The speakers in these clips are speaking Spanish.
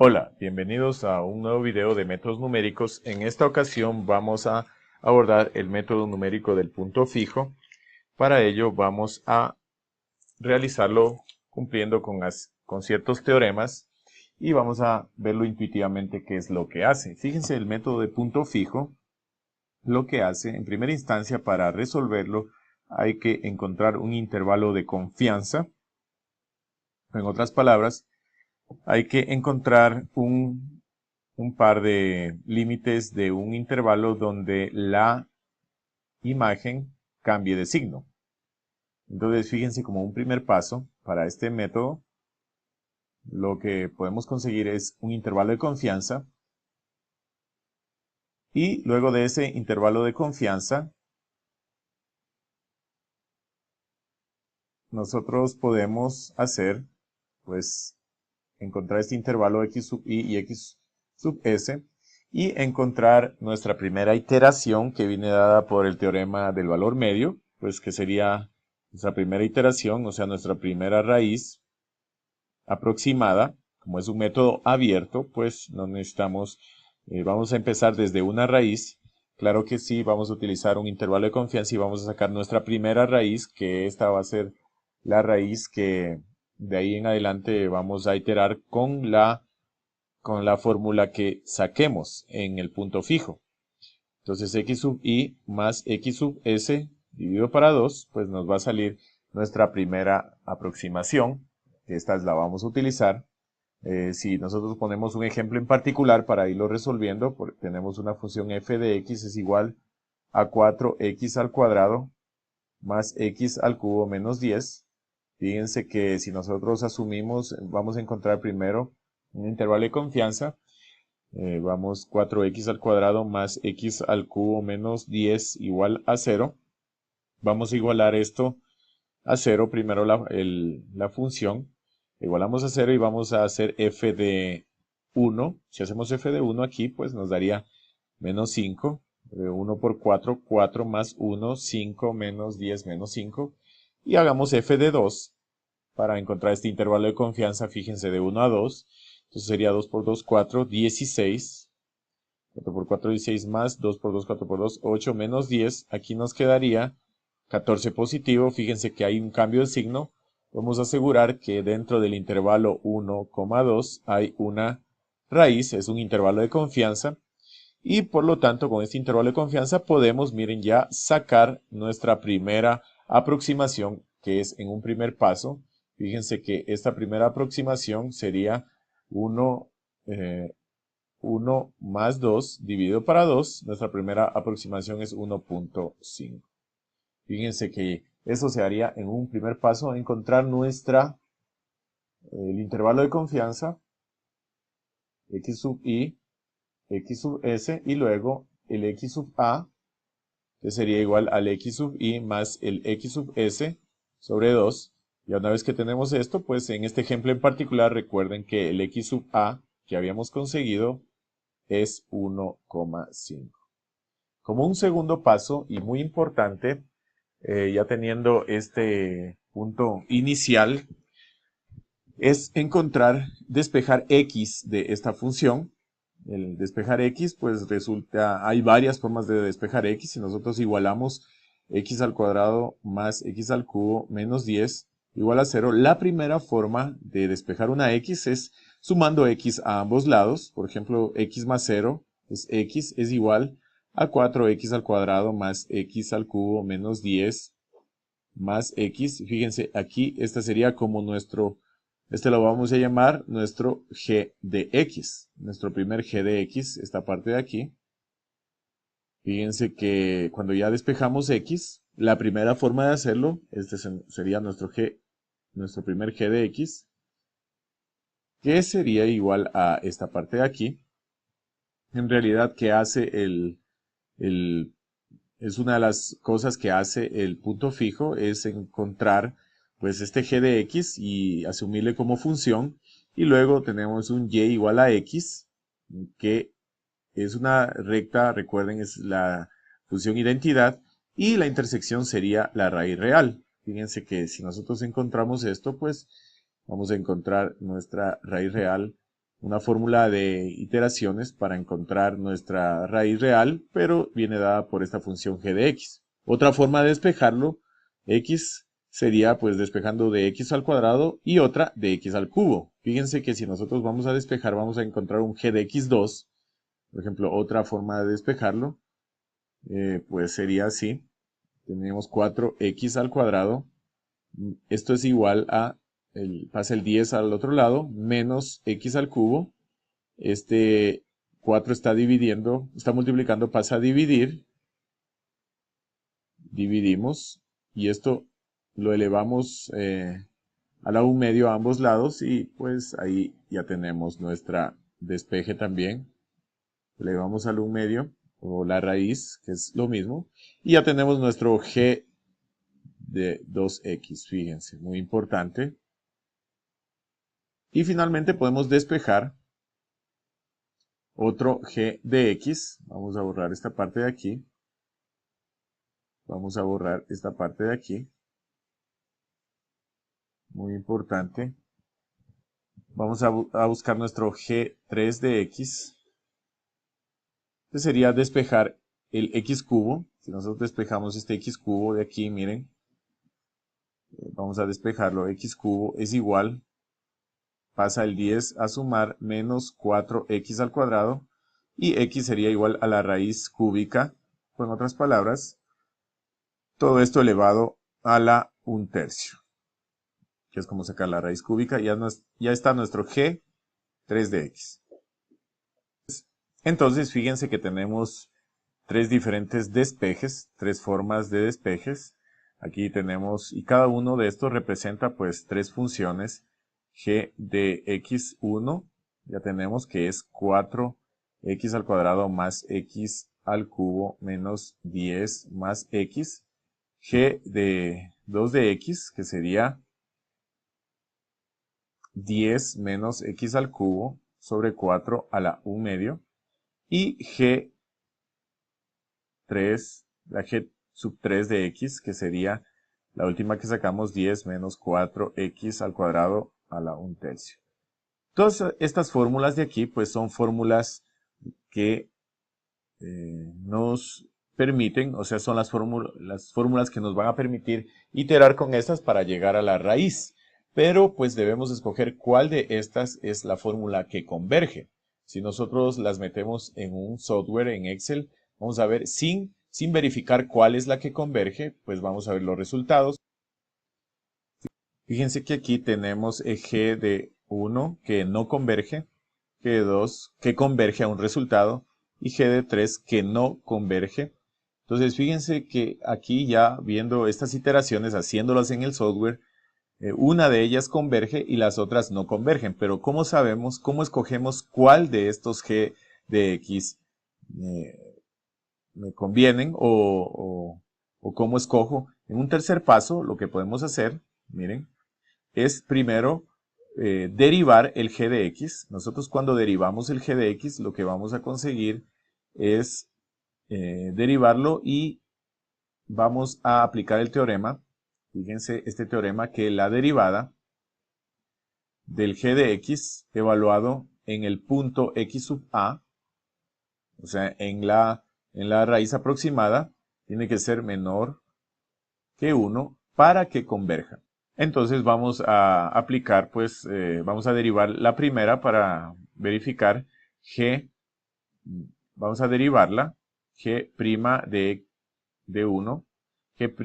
Hola, bienvenidos a un nuevo video de métodos numéricos. En esta ocasión vamos a abordar el método numérico del punto fijo. Para ello vamos a realizarlo cumpliendo con ciertos teoremas y vamos a verlo intuitivamente qué es lo que hace. Fíjense, el método de punto fijo lo que hace, en primera instancia, para resolverlo hay que encontrar un intervalo de confianza. En otras palabras, hay que encontrar un par de límites de un intervalo donde la imagen cambie de signo. Entonces, fíjense, como un primer paso para este método, lo que podemos conseguir es un intervalo de confianza. Y luego de ese intervalo de confianza, nosotros podemos hacer, pues, encontrar este intervalo x sub i y x sub s y encontrar nuestra primera iteración que viene dada por el teorema del valor medio, pues que sería nuestra primera iteración, o sea, nuestra primera raíz aproximada. Como es un método abierto, pues no necesitamos, vamos a empezar desde una raíz. Claro que sí, vamos a utilizar un intervalo de confianza y vamos a sacar nuestra primera raíz, que esta va a ser la raíz que de ahí en adelante vamos a iterar con la fórmula que saquemos en el punto fijo. Entonces x sub i más x sub s dividido para 2, pues nos va a salir nuestra primera aproximación. Esta la vamos a utilizar. Si nosotros ponemos un ejemplo en particular para irlo resolviendo, tenemos una función f de x es igual a 4x al cuadrado más x al cubo menos 10. Fíjense que si nosotros asumimos, vamos a encontrar primero un intervalo de confianza. Vamos 4x al cuadrado más x al cubo menos 10 igual a 0. Vamos a igualar esto a 0, primero la función. Igualamos a 0 y vamos a hacer f de 1. Si hacemos f de 1 aquí, pues nos daría menos 5. 1 por 4, 4 más 1, 5 menos 10 menos 5. Y hagamos f de 2 para encontrar este intervalo de confianza. Fíjense, de 1 a 2. Entonces sería 2 por 2, 4, 16. 4 por 4, 16 más 2 por 2, 4 por 2, 8 menos 10. Aquí nos quedaría 14 positivo. Fíjense que hay un cambio de signo. Vamos a asegurar que dentro del intervalo 1, 2 hay una raíz, es un intervalo de confianza. Y por lo tanto, con este intervalo de confianza podemos, miren, ya sacar nuestra primera aproximación, que es en un primer paso. Fíjense que esta primera aproximación sería 1 más 2 dividido para 2. Nuestra primera aproximación es 1.5. Fíjense que eso se haría en un primer paso, encontrar el intervalo de confianza, x sub i, x sub s, y luego el x sub a, que sería igual al x sub i más el x sub s sobre 2. Y una vez que tenemos esto, pues en este ejemplo en particular, recuerden que el x sub a que habíamos conseguido es 1,5. Como un segundo paso, y muy importante, ya teniendo este punto inicial, es despejar x de esta función. El despejar x, pues resulta, hay varias formas de despejar x. Si nosotros igualamos x al cuadrado más x al cubo menos 10 igual a 0, la primera forma de despejar una x es sumando x a ambos lados. Por ejemplo, x más 0 es x, es igual a 4x al cuadrado más x al cubo menos 10 más x. Fíjense, aquí este sería como este lo vamos a llamar nuestro g de x, nuestro primer g de x, esta parte de aquí. Fíjense que cuando ya despejamos x, la primera forma de hacerlo, este sería nuestro primer g de x, que sería igual a esta parte de aquí. En realidad, ¿qué hace es una de las cosas que hace el punto fijo, es encontrar pues este g de x y asumirle como función, y luego tenemos un y igual a x, que es una recta, recuerden, es la función identidad, y la intersección sería la raíz real. Fíjense que si nosotros encontramos esto, pues vamos a encontrar nuestra raíz real una fórmula de iteraciones para encontrar nuestra raíz real, pero viene dada por esta función g de x. Otra forma de despejarlo, x sería pues despejando de x al cuadrado y otra de x al cubo. Fíjense que si nosotros vamos a despejar, vamos a encontrar un g de x2. Por ejemplo, otra forma de despejarlo, pues sería así. Tenemos 4x al cuadrado. Esto es igual a, pasa el 10 al otro lado, menos x al cubo. Este 4 está dividiendo, está multiplicando, pasa a dividir. Dividimos. Y esto lo elevamos a la 1 medio a ambos lados. Y pues ahí ya tenemos nuestra despeje también. Elevamos al 1 medio, o la raíz, que es lo mismo. Y ya tenemos nuestro g de 2x, fíjense, muy importante. Y finalmente podemos despejar otro g de x. Vamos a borrar esta parte de aquí. Vamos a borrar esta parte de aquí. Muy importante. Vamos a buscar nuestro g3 de x. Este sería despejar el x cubo. Si nosotros despejamos este x cubo de aquí, miren. Vamos a despejarlo. X cubo es igual. Pasa el 10 a sumar menos 4x al cuadrado. Y x sería igual a la raíz cúbica. O en otras palabras, todo esto elevado a la 1/3. Que es como sacar la raíz cúbica. Ya está nuestro g 3 de x. Entonces, fíjense que tenemos tres diferentes despejes, tres formas de despejes. Aquí tenemos, y cada uno de estos representa pues tres funciones. G de x1, ya tenemos que es 4x al cuadrado más x al cubo menos 10 más x. G de 2 de x, que sería 10 menos x al cubo sobre 4 a la 1 medio. Y la g sub 3 de x, que sería la última que sacamos, 10 menos 4x al cuadrado a la 1/3. Todas estas fórmulas de aquí, pues son fórmulas que nos permiten, o sea, son las fórmulas que nos van a permitir iterar con estas para llegar a la raíz. Pero pues debemos escoger cuál de estas es la fórmula que converge. Si nosotros las metemos en un software, en Excel, vamos a ver sin verificar cuál es la que converge, pues vamos a ver los resultados. Fíjense que aquí tenemos g de 1 que no converge, g de 2 que converge a un resultado y g de 3 que no converge. Entonces fíjense que aquí ya viendo estas iteraciones, haciéndolas en el software, una de ellas converge y las otras no convergen. Pero ¿cómo sabemos, cómo escogemos cuál de estos g de x me convienen o cómo escojo? En un tercer paso, lo que podemos hacer, miren, es primero derivar el g de x. Nosotros cuando derivamos el g de x, lo que vamos a conseguir es derivarlo y vamos a aplicar el teorema. Fíjense este teorema que la derivada del g de x evaluado en el punto x sub a, o sea, en la raíz aproximada, tiene que ser menor que 1 para que converja. Entonces vamos a aplicar, pues, vamos a derivar la primera para verificar g, vamos a derivarla, g' de 1, g'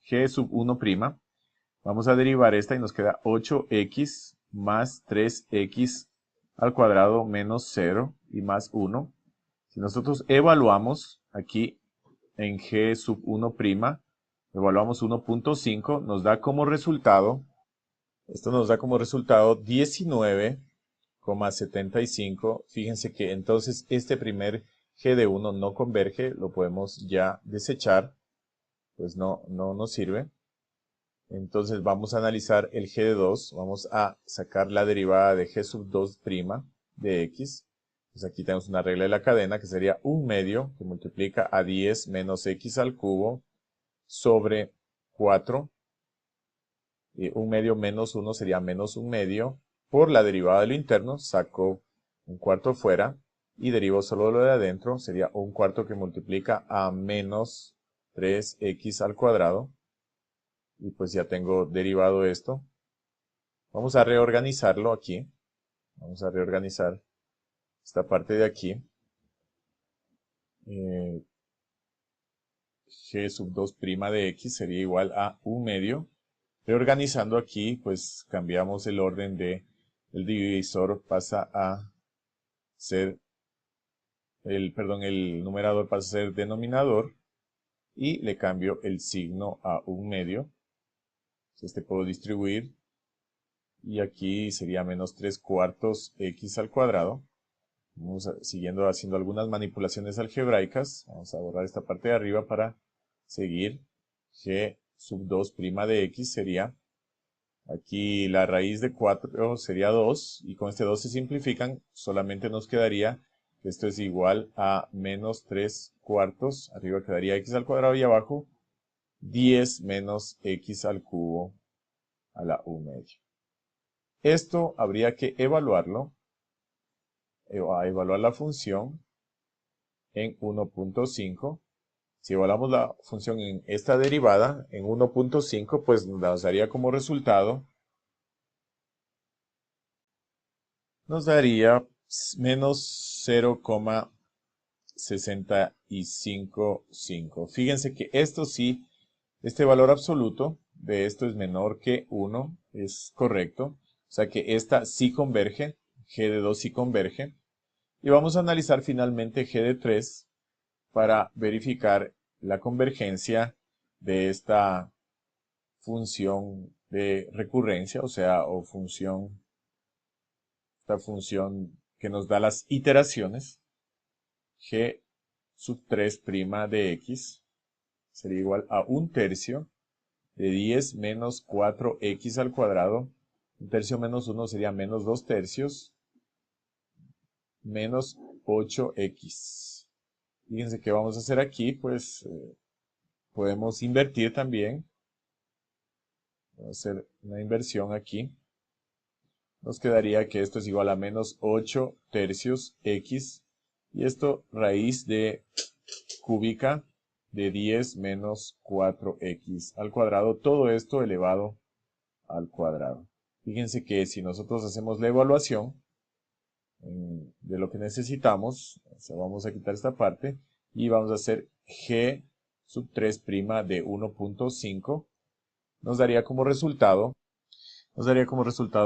g sub 1'. Vamos a derivar esta y nos queda 8x más 3x al cuadrado menos 0 y más 1. Si nosotros evaluamos aquí en g sub 1', evaluamos 1.5, nos da como resultado, esto nos da como resultado 19,75. Fíjense que entonces este primer g de 1 no converge, lo podemos ya desechar, pues no nos sirve. Entonces vamos a analizar el g de 2, vamos a sacar la derivada de g sub 2' de x. Pues aquí tenemos una regla de la cadena que sería 1 medio, que multiplica a 10 menos x al cubo sobre 4. 1 medio menos 1 sería menos 1 medio. por la derivada de lo interno, saco un cuarto fuera y derivo solo lo de adentro, sería un cuarto que multiplica a menos 3x al cuadrado. Y pues ya tengo derivado esto. Vamos a reorganizarlo aquí. Vamos a reorganizar esta parte de aquí. G sub 2' de x sería igual a 1 medio. Reorganizando aquí, pues cambiamos el orden de el divisor pasa a ser, el numerador pasa a ser denominador y le cambio el signo a 1 medio. Este puedo distribuir y aquí sería menos 3/4 x al cuadrado. Vamos siguiendo haciendo algunas manipulaciones algebraicas. Vamos a borrar esta parte de arriba para seguir. G sub 2' de x sería, aquí la raíz de 4 sería 2, y con este 2 se simplifican, solamente nos quedaría que esto es igual a menos 3/4, arriba quedaría x al cuadrado y abajo 10 menos x al cubo a la 1 medio. Esto habría que evaluarlo, a evaluar la función en 1.5. Si evaluamos la función en esta derivada, en 1.5, pues nos daría como resultado, nos daría menos 0,655. Fíjense que esto sí, este valor absoluto de esto es menor que 1, es correcto. O sea que esta sí converge, G de 2 sí converge. Y vamos a analizar finalmente G de 3 para verificar la convergencia de esta función de recurrencia, o sea, esta función que nos da las iteraciones, G sub 3' de x sería igual a 1/3 de 10 menos 4x al cuadrado. 1/3 menos 1 sería menos 2/3 menos 8x. Fíjense que vamos a hacer aquí, pues podemos invertir también. Vamos a hacer una inversión aquí. Nos quedaría que esto es igual a menos 8/3 x. Y esto raíz de cúbica de 10 menos 4x al cuadrado. Todo esto elevado al cuadrado. Fíjense que si nosotros hacemos la evaluación de lo que necesitamos, o sea, vamos a quitar esta parte y vamos a hacer G sub 3' de 1.5. Nos daría como resultado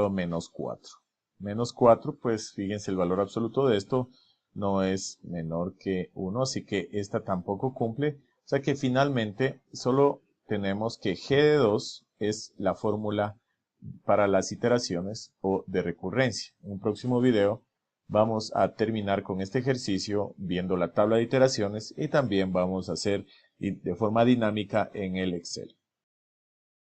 menos 4. Menos 4, pues fíjense, el valor absoluto de esto no es menor que 1, así que esta tampoco cumple. O sea que finalmente solo tenemos que G de 2 es la fórmula para las iteraciones o de recurrencia. En un próximo video vamos a terminar con este ejercicio viendo la tabla de iteraciones y también vamos a hacer de forma dinámica en el Excel.